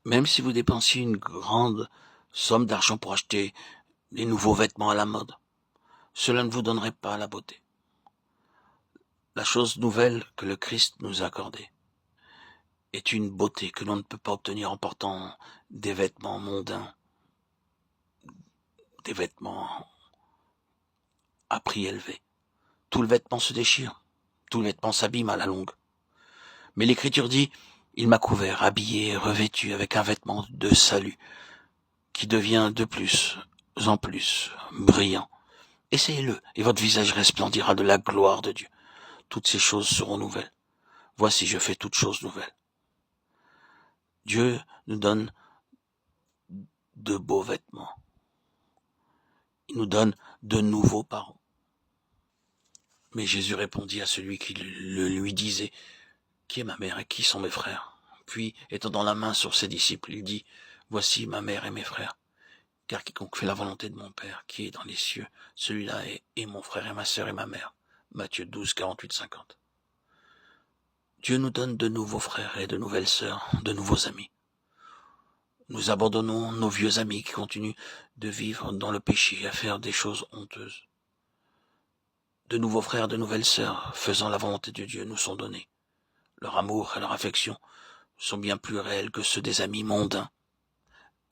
Même si vous dépensiez une grande somme d'argent pour acheter des nouveaux vêtements à la mode, cela ne vous donnerait pas la beauté. La chose nouvelle que le Christ nous a accordée est une beauté que l'on ne peut pas obtenir en portant des vêtements mondains, des vêtements à prix élevé. Tout le vêtement se déchire, tout le vêtement s'abîme à la longue. Mais l'Écriture dit, il m'a couvert, habillé, revêtu avec un vêtement de salut, qui devient de plus en plus brillant. Essayez-le, et votre visage resplendira de la gloire de Dieu. Toutes ces choses seront nouvelles. Voici, je fais toutes choses nouvelles. Dieu nous donne de beaux vêtements. Il nous donne de nouveaux parents. Mais Jésus répondit à celui qui le lui disait, qui est ma mère et qui sont mes frères? Puis, étendant la main sur ses disciples, il dit, voici ma mère et mes frères. Car quiconque fait la volonté de mon Père, qui est dans les cieux, celui-là est mon frère et ma sœur et ma mère. Matthieu 12, 48, 50. Dieu nous donne de nouveaux frères et de nouvelles sœurs, de nouveaux amis. Nous abandonnons nos vieux amis qui continuent de vivre dans le péché et à faire des choses honteuses. De nouveaux frères, de nouvelles sœurs, faisant la volonté de Dieu, nous sont donnés. Leur amour et leur affection sont bien plus réels que ceux des amis mondains.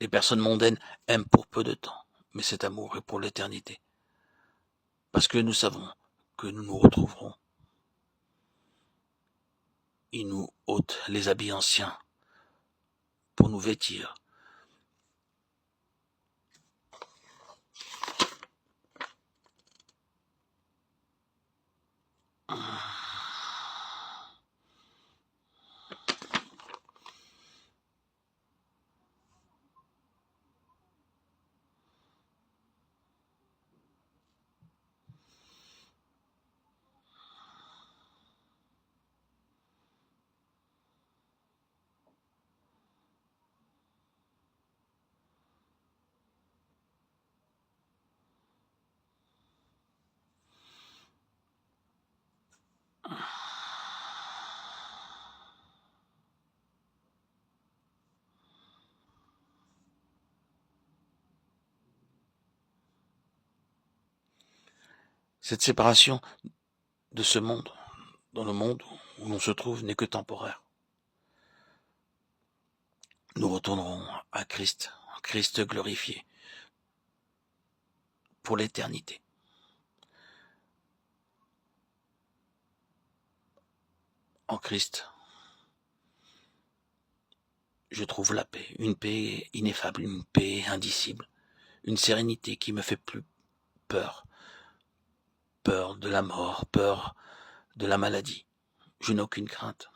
Les personnes mondaines aiment pour peu de temps, mais cet amour est pour l'éternité. Parce que nous savons que nous nous retrouverons. Ils nous ôtent les habits anciens pour nous vêtir. Cette séparation de ce monde, dans le monde où l'on se trouve, n'est que temporaire. Nous retournerons à Christ, Christ glorifié, pour l'éternité. En Christ, je trouve la paix, une paix ineffable, une paix indicible, une sérénité qui me fait plus peur. Peur de la mort, peur de la maladie. Je n'ai aucune crainte.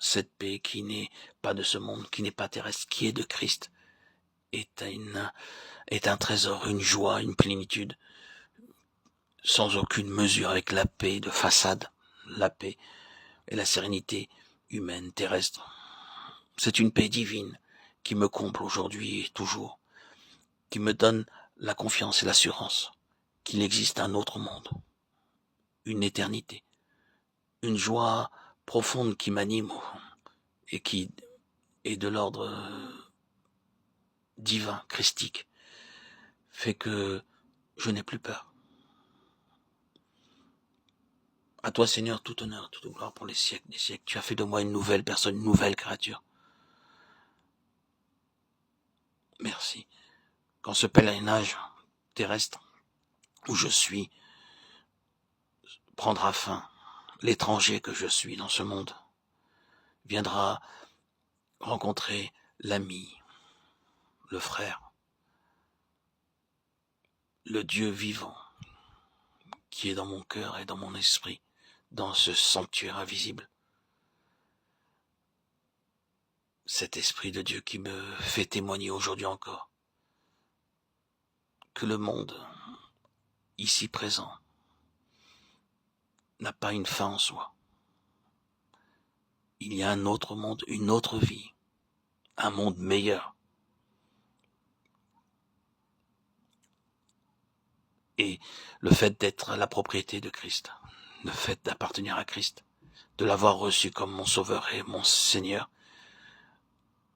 Cette paix qui n'est pas de ce monde, qui n'est pas terrestre, qui est de Christ, est un trésor, une joie, une plénitude, sans aucune mesure avec la paix de façade, la paix et la sérénité humaine, terrestre. C'est une paix divine qui me comble aujourd'hui et toujours, qui me donne la confiance et l'assurance qu'il existe un autre monde, une éternité, une joie profonde qui m'anime et qui est de l'ordre divin, christique, fait que je n'ai plus peur. À toi, Seigneur, tout honneur, toute gloire pour les siècles des siècles. Tu as fait de moi une nouvelle personne, une nouvelle créature. Merci. Quand ce pèlerinage terrestre où je suis prendra fin, l'étranger que je suis dans ce monde viendra rencontrer l'ami, le frère, le Dieu vivant qui est dans mon cœur et dans mon esprit, dans ce sanctuaire invisible. Cet esprit de Dieu qui me fait témoigner aujourd'hui encore que le monde, ici présent, n'a pas une fin en soi. Il y a un autre monde, une autre vie, un monde meilleur. Et le fait d'être la propriété de Christ, le fait d'appartenir à Christ, de l'avoir reçu comme mon sauveur et mon Seigneur,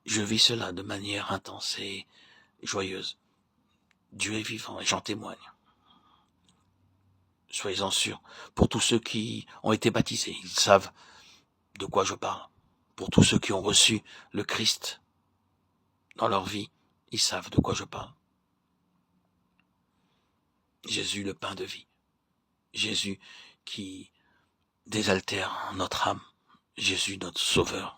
Je vis cela de manière intense et joyeuse. Dieu est vivant et j'en témoigne. Soyez-en sûrs. Pour tous ceux qui ont été baptisés, ils savent de quoi je parle. Pour tous ceux qui ont reçu le Christ dans leur vie, ils savent de quoi je parle. Jésus, le pain de vie. Jésus qui désaltère notre âme. Jésus, notre sauveur.